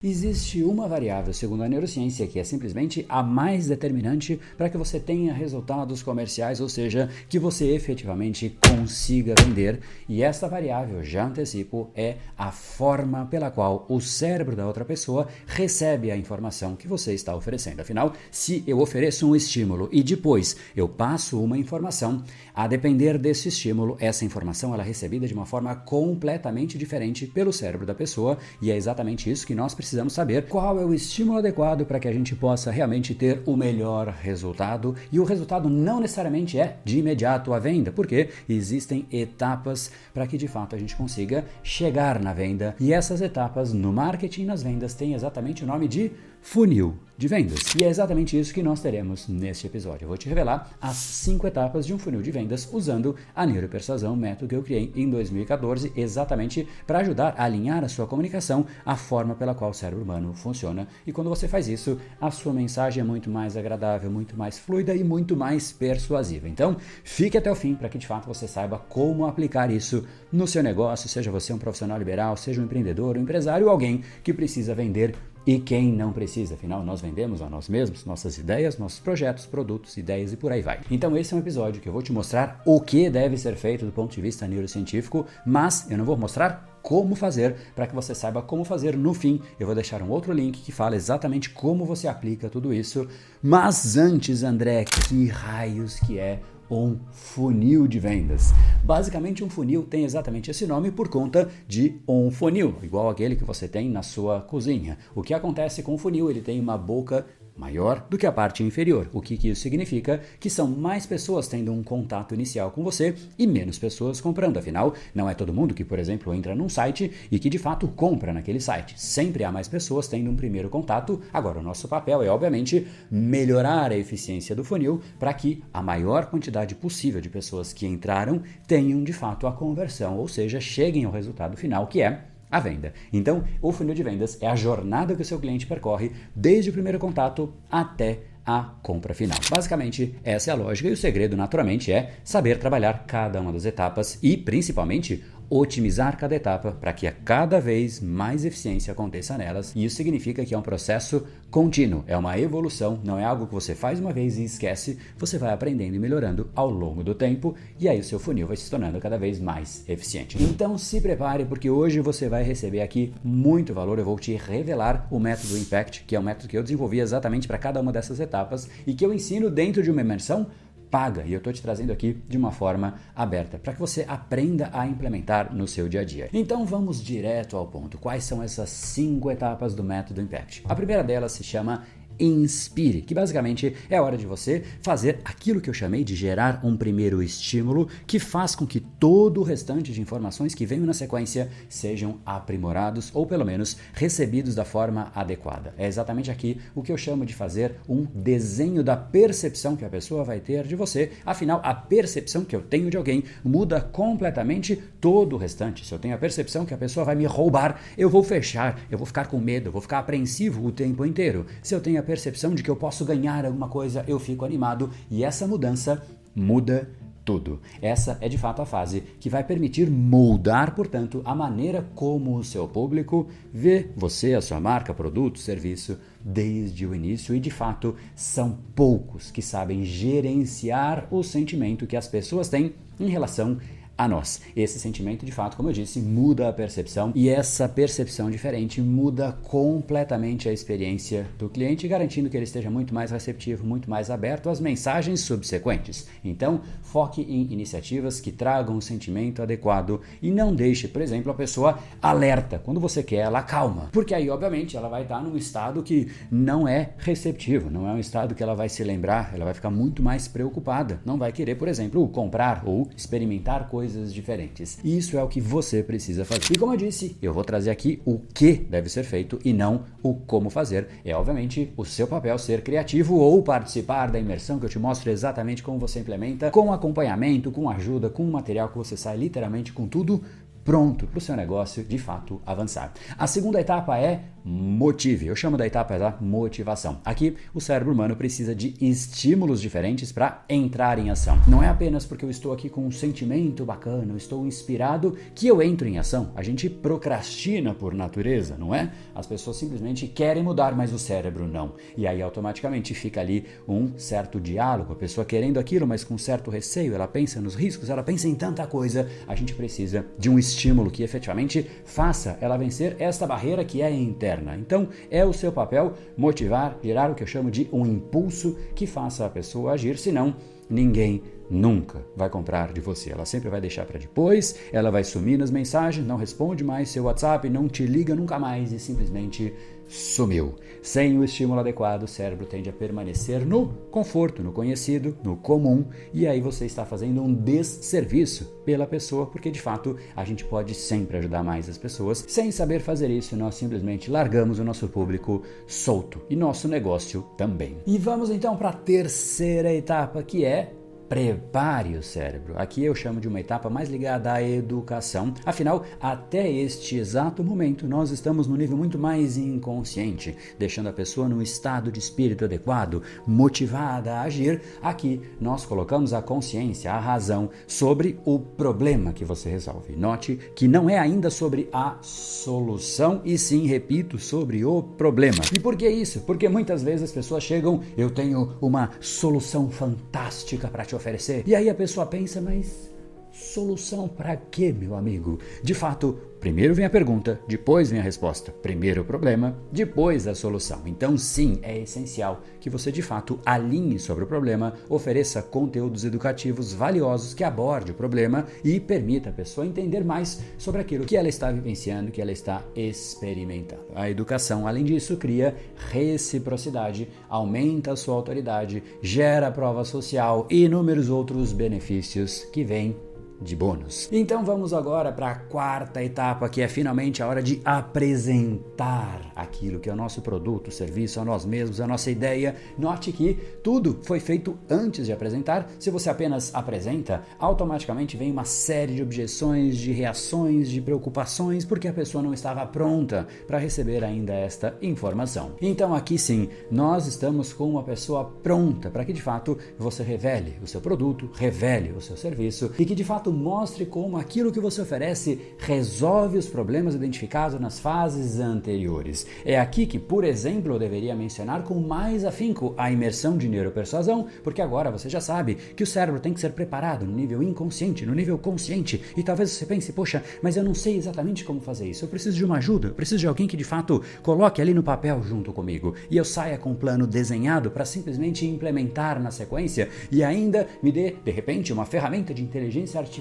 Existe uma variável, segundo a neurociência, que é simplesmente a mais determinante para que você tenha resultados comerciais, ou seja, que você efetivamente consiga vender. E essa variável, já antecipo, é a forma pela qual o cérebro da outra pessoa recebe a informação que você está oferecendo. Afinal, se eu ofereço um estímulo e depois eu passo uma informação, a depender desse estímulo, essa informação ela é recebida de uma forma completamente diferente pelo cérebro da pessoa, e é exatamente isso que nós precisamos saber, qual é o estímulo adequado para que a gente possa realmente ter o melhor resultado. E o resultado não necessariamente é de imediato a venda, porque existem etapas para que de fato a gente consiga chegar na venda, e essas etapas no marketing e nas vendas têm exatamente o nome de funil de vendas. E é exatamente isso que nós teremos neste episódio. Eu vou te revelar as 5 etapas de um funil de vendas usando a neuropersuasão, método que eu criei em 2014, exatamente para ajudar a alinhar a sua comunicação à forma pela qual o cérebro humano funciona. E quando você faz isso, a sua mensagem é muito mais agradável, muito mais fluida e muito mais persuasiva. Então, fique até o fim para que de fato você saiba como aplicar isso no seu negócio, seja você um profissional liberal, seja um empreendedor, um empresário ou alguém que precisa vender. E quem não precisa, afinal nós vendemos a nós mesmos, nossas ideias, nossos projetos, produtos, ideias e por aí vai. Então esse é um episódio que eu vou te mostrar o que deve ser feito do ponto de vista neurocientífico, mas eu não vou mostrar como fazer para que você saiba como fazer. No fim, eu vou deixar um outro link que fala exatamente como você aplica tudo isso. Mas antes, André, que raios que é um funil de vendas? Basicamente, um funil tem exatamente esse nome por conta de um funil, igual aquele que você tem na sua cozinha. O que acontece com o funil? Ele tem uma boca maior do que a parte inferior. O que isso significa? Que são mais pessoas tendo um contato inicial com você e menos pessoas comprando. Afinal, não é todo mundo que, por exemplo, entra num site e que de fato compra naquele site. Sempre há mais pessoas tendo um primeiro contato. Agora, o nosso papel é, obviamente, melhorar a eficiência do funil para que a maior quantidade possível de pessoas que entraram tenham de fato a conversão, ou seja, cheguem ao resultado final, que é a venda. Então, o funil de vendas é a jornada que o seu cliente percorre desde o primeiro contato até a compra final. Basicamente, essa é a lógica, e o segredo, naturalmente, é saber trabalhar cada uma das etapas e, principalmente, otimizar cada etapa para que a cada vez mais eficiência aconteça nelas. E isso significa que é um processo contínuo, é uma evolução, não é algo que você faz uma vez e esquece, você vai aprendendo e melhorando ao longo do tempo, e aí o seu funil vai se tornando cada vez mais eficiente. Então se prepare, porque hoje você vai receber aqui muito valor. Eu vou te revelar o método Impact, que é um método que eu desenvolvi exatamente para cada uma dessas etapas e que eu ensino dentro de uma imersão paga, e eu estou te trazendo aqui de uma forma aberta, para que você aprenda a implementar no seu dia a dia. Então vamos direto ao ponto. Quais são essas 5 etapas do método Impact? A primeira delas se chama Inspire, que basicamente é a hora de você fazer aquilo que eu chamei de gerar um primeiro estímulo que faz com que todo o restante de informações que venham na sequência sejam aprimorados ou pelo menos recebidos da forma adequada. É exatamente aqui o que eu chamo de fazer um desenho da percepção que a pessoa vai ter de você. Afinal, a percepção que eu tenho de alguém muda completamente todo o restante. Se eu tenho a percepção que a pessoa vai me roubar, eu vou fechar, eu vou ficar com medo, eu vou ficar apreensivo o tempo inteiro. Se eu tenho a percepção de que eu posso ganhar alguma coisa, eu fico animado, e essa mudança muda tudo. Essa é de fato a fase que vai permitir moldar, portanto, a maneira como o seu público vê você, a sua marca, produto, serviço, desde o início, e de fato são poucos que sabem gerenciar o sentimento que as pessoas têm em relação a nós. Esse sentimento, de fato, como eu disse, muda a percepção, e essa percepção diferente muda completamente a experiência do cliente, garantindo que ele esteja muito mais receptivo, muito mais aberto às mensagens subsequentes. Então, foque em iniciativas que tragam o sentimento adequado e não deixe, por exemplo, a pessoa alerta. Quando você quer ela calma, porque aí, obviamente, ela vai estar num estado que não é receptivo, não é um estado que ela vai se lembrar, ela vai ficar muito mais preocupada, não vai querer, por exemplo, comprar ou experimentar coisas diferentes. E isso é o que você precisa fazer. E como eu disse, eu vou trazer aqui o que deve ser feito e não o como fazer. É obviamente o seu papel ser criativo ou participar da imersão que eu te mostro exatamente como você implementa, com acompanhamento, com ajuda, com material que você sai literalmente com tudo pronto para o seu negócio de fato avançar. A segunda etapa é motive. Eu chamo da etapa da motivação. Aqui o cérebro humano precisa de estímulos diferentes para entrar em ação. Não é apenas porque eu estou aqui com um sentimento bacana, eu estou inspirado que eu entro em ação. A gente procrastina por natureza, não é? As pessoas simplesmente querem mudar, mas o cérebro não. E aí automaticamente fica ali um certo diálogo, a pessoa querendo aquilo, mas com certo receio, ela pensa nos riscos, ela pensa em tanta coisa. A gente precisa de um estímulo que efetivamente faça ela vencer esta barreira que é interna. Então, é o seu papel motivar, gerar o que eu chamo de um impulso que faça a pessoa agir, senão ninguém nunca vai comprar de você. Ela sempre vai deixar para depois, ela vai sumir nas mensagens, não responde mais seu WhatsApp, não te liga nunca mais e simplesmente sumiu. Sem o estímulo adequado, o cérebro tende a permanecer no conforto, no conhecido, no comum, e aí você está fazendo um desserviço pela pessoa, porque de fato a gente pode sempre ajudar mais as pessoas. Sem saber fazer isso, nós simplesmente largamos o nosso público solto e nosso negócio também. E vamos então para a terceira etapa, que é prepare o cérebro. Aqui eu chamo de uma etapa mais ligada à educação. Afinal, até este exato momento, nós estamos no nível muito mais inconsciente, deixando a pessoa num estado de espírito adequado, motivada a agir. Aqui nós colocamos a consciência, a razão sobre o problema que você resolve. Note que não é ainda sobre a solução, e sim, repito, sobre o problema. E por que isso? Porque muitas vezes as pessoas chegam, eu tenho uma solução fantástica para te oferecer. E aí a pessoa pensa, mas solução para quê, meu amigo? De fato, primeiro vem a pergunta, depois vem a resposta. Primeiro o problema, depois a solução. Então, sim, é essencial que você, de fato, alinhe sobre o problema, ofereça conteúdos educativos valiosos que aborde o problema e permita a pessoa entender mais sobre aquilo que ela está vivenciando, que ela está experimentando. A educação, além disso, cria reciprocidade, aumenta a sua autoridade, gera prova social e inúmeros outros benefícios que vêm de bônus. Então vamos agora para a quarta etapa, que é finalmente a hora de apresentar aquilo que é o nosso produto, serviço, a nós mesmos, a nossa ideia. Note que tudo foi feito antes de apresentar. Se você apenas apresenta, automaticamente vem uma série de objeções, de reações, de preocupações, porque a pessoa não estava pronta para receber ainda esta informação. Então aqui sim, nós estamos com uma pessoa pronta para que de fato você revele o seu produto, revele o seu serviço e que de fato mostre como aquilo que você oferece resolve os problemas identificados nas fases anteriores. É aqui que, por exemplo, eu deveria mencionar com mais afinco a imersão de neuropersuasão, porque agora você já sabe que o cérebro tem que ser preparado no nível inconsciente, no nível consciente, e talvez você pense, poxa, mas eu não sei exatamente como fazer isso, eu preciso de uma ajuda, eu preciso de alguém que de fato coloque ali no papel junto comigo, e eu saia com um plano desenhado para simplesmente implementar na sequência, e ainda me dê, de repente, uma ferramenta de inteligência artificial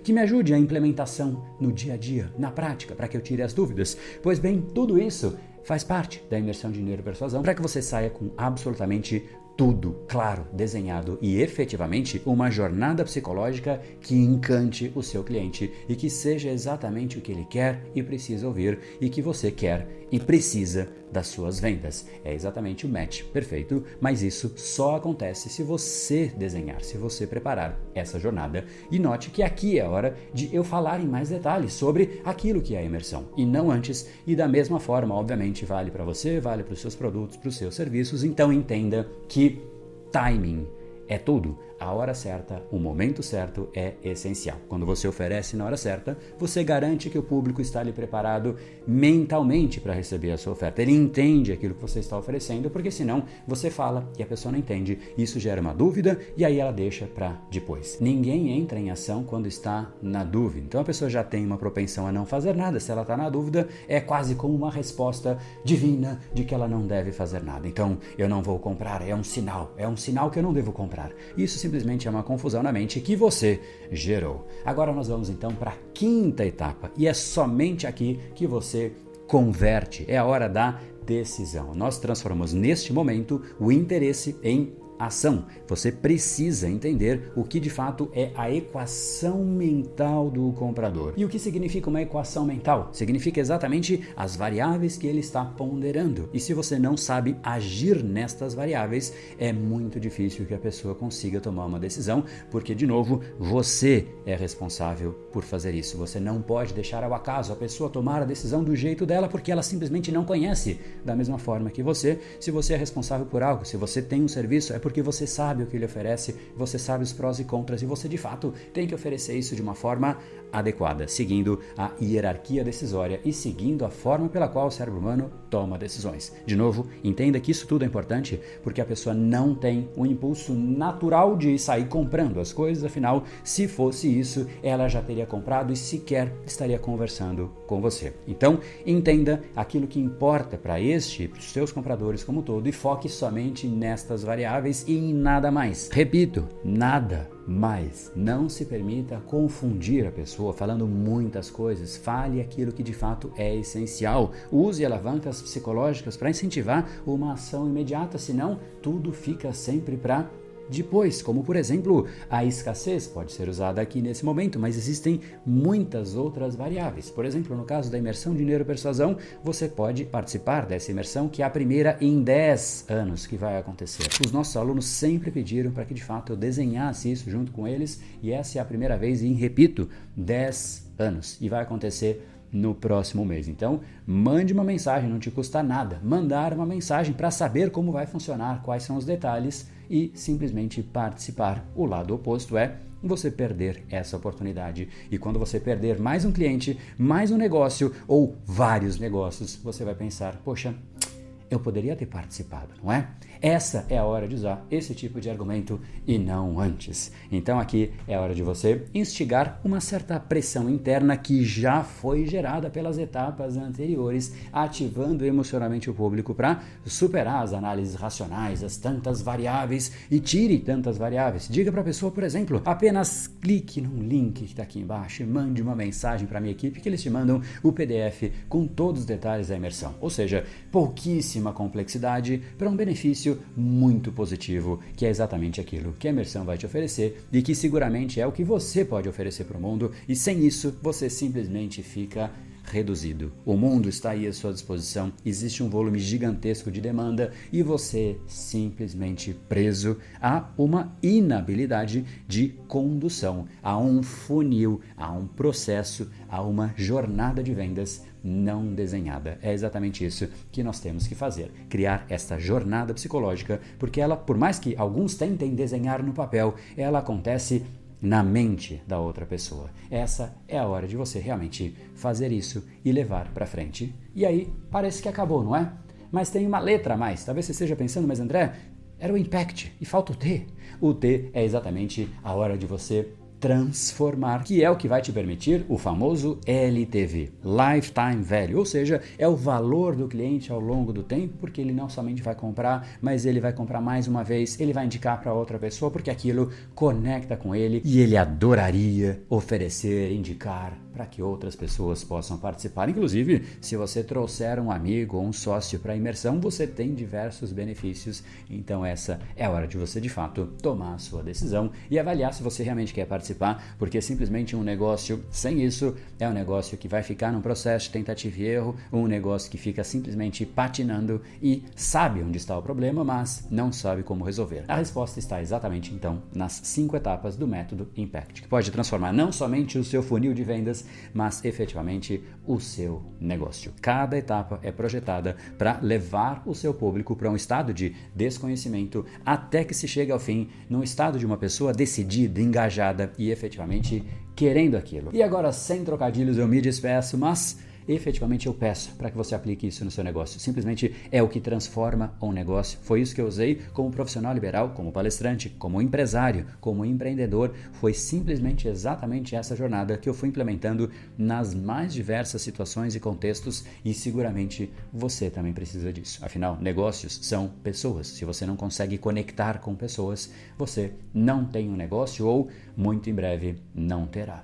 que me ajude a implementação no dia a dia, na prática, para que eu tire as dúvidas. Pois bem, tudo isso faz parte da imersão de neuropersuasão para que você saia com absolutamente tudo claro, desenhado e efetivamente uma jornada psicológica que encante o seu cliente e que seja exatamente o que ele quer e precisa ouvir e que você quer e precisa das suas vendas. É exatamente o match perfeito, mas isso só acontece se você desenhar, se você preparar essa jornada. E note que aqui é a hora de eu falar em mais detalhes sobre aquilo que é a imersão e não antes. E da mesma forma, obviamente, vale para você, vale para os seus produtos, para os seus serviços. Então entenda que timing é tudo. A hora certa, o momento certo é essencial. Quando você oferece na hora certa, você garante que o público está ali preparado mentalmente para receber a sua oferta. Ele entende aquilo que você está oferecendo, porque senão você fala e a pessoa não entende. Isso gera uma dúvida e aí ela deixa para depois. Ninguém entra em ação quando está na dúvida. Então a pessoa já tem uma propensão a não fazer nada. Se ela está na dúvida, é quase como uma resposta divina de que ela não deve fazer nada. Então eu não vou comprar, é um sinal que eu não devo comprar. Isso simplesmente é uma confusão na mente que você gerou. Agora nós vamos então para a quinta etapa e é somente aqui que você converte. É a hora da decisão. Nós transformamos neste momento o interesse em ação. Você precisa entender o que de fato é a equação mental do comprador. E o que significa uma equação mental? Significa exatamente as variáveis que ele está ponderando. E se você não sabe agir nestas variáveis, é muito difícil que a pessoa consiga tomar uma decisão, porque, de novo, você é responsável por fazer isso. Você não pode deixar ao acaso a pessoa tomar a decisão do jeito dela, porque ela simplesmente não conhece da mesma forma que você. Se você é responsável por algo, se você tem um serviço, é porque você sabe o que ele oferece, você sabe os prós e contras, e você de fato tem que oferecer isso de uma forma adequada, seguindo a hierarquia decisória e seguindo a forma pela qual o cérebro humano toma decisões. De novo, entenda que isso tudo é importante porque a pessoa não tem o impulso natural de sair comprando as coisas, afinal, se fosse isso, ela já teria comprado e sequer estaria conversando com você. Então, entenda aquilo que importa para os seus compradores como um todo e foque somente nestas variáveis e em nada mais. Repito, nada mais. Não se permita confundir a pessoa falando muitas coisas. Fale aquilo que de fato é essencial. Use alavancas psicológicas para incentivar uma ação imediata, senão tudo fica sempre para depois, como por exemplo, a escassez pode ser usada aqui nesse momento, mas existem muitas outras variáveis. Por exemplo, no caso da imersão Dinheiro Persuasão, você pode participar dessa imersão, que é a primeira em 10 anos que vai acontecer. Os nossos alunos sempre pediram para que de fato eu desenhasse isso junto com eles, e essa é a primeira vez em, repito, 10 anos, e vai acontecer no próximo mês. Então, mande uma mensagem, não te custa nada mandar uma mensagem para saber como vai funcionar, quais são os detalhes e simplesmente participar. O lado oposto é você perder essa oportunidade. E quando você perder mais um cliente, mais um negócio ou vários negócios, você vai pensar, poxa, eu poderia ter participado, não é? Essa é a hora de usar esse tipo de argumento e não antes. Então aqui é a hora de você instigar uma certa pressão interna que já foi gerada pelas etapas anteriores, ativando emocionalmente o público para superar as análises racionais, as tantas variáveis e tire tantas variáveis. Diga para a pessoa, por exemplo, apenas clique num link que está aqui embaixo e mande uma mensagem para a minha equipe que eles te mandam o PDF com todos os detalhes da imersão. Ou seja, pouquíssima complexidade para um benefício muito positivo, que é exatamente aquilo que a imersão vai te oferecer e que seguramente é o que você pode oferecer para o mundo, e sem isso você simplesmente fica reduzido. O mundo está aí à sua disposição, existe um volume gigantesco de demanda e você simplesmente preso a uma inabilidade de condução, a um funil, a um processo, a uma jornada de vendas não desenhada. É exatamente isso que nós temos que fazer, criar esta jornada psicológica, porque ela, por mais que alguns tentem desenhar no papel, ela acontece na mente da outra pessoa. Essa é a hora de você realmente fazer isso e levar para frente. E aí, parece que acabou, não é? Mas tem uma letra a mais. Talvez você esteja pensando, mas André, era o impact e falta o T. O T é exatamente a hora de você transformar, que é o que vai te permitir o famoso LTV, Lifetime Value, ou seja, é o valor do cliente ao longo do tempo, porque ele não somente vai comprar, mas ele vai comprar mais uma vez, ele vai indicar para outra pessoa, porque aquilo conecta com ele e ele adoraria oferecer, indicar para que outras pessoas possam participar. Inclusive, se você trouxer um amigo ou um sócio para a imersão, você tem diversos benefícios. Então essa é a hora de você, de fato, tomar a sua decisão e avaliar se você realmente quer participar, porque simplesmente um negócio sem isso é um negócio que vai ficar num processo de tentativa e erro, um negócio que fica simplesmente patinando e sabe onde está o problema, mas não sabe como resolver. A resposta está exatamente, então, nas 5 etapas do método Impact, que pode transformar não somente o seu funil de vendas, mas efetivamente o seu negócio. Cada etapa é projetada para levar o seu público para um estado de desconhecimento até que se chegue ao fim num estado de uma pessoa decidida, engajada e efetivamente querendo aquilo. E agora, sem trocadilhos, eu me despeço, mas efetivamente eu peço para que você aplique isso no seu negócio. Simplesmente é o que transforma um negócio. Foi isso que eu usei como profissional liberal, como palestrante, como empresário, como empreendedor. Foi simplesmente exatamente essa jornada que eu fui implementando nas mais diversas situações e contextos, e seguramente você também precisa disso. Afinal, negócios são pessoas. Se você não consegue conectar com pessoas, você não tem um negócio ou, muito em breve, não terá.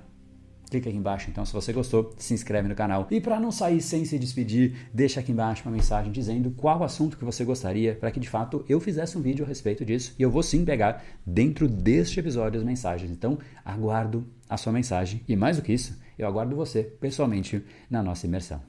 Clica aqui embaixo, então, se você gostou, se inscreve no canal. E para não sair sem se despedir, deixa aqui embaixo uma mensagem dizendo qual assunto que você gostaria para que, de fato, eu fizesse um vídeo a respeito disso. E eu vou sim pegar dentro deste episódio as mensagens. Então, aguardo a sua mensagem. E mais do que isso, eu aguardo você, pessoalmente, na nossa imersão.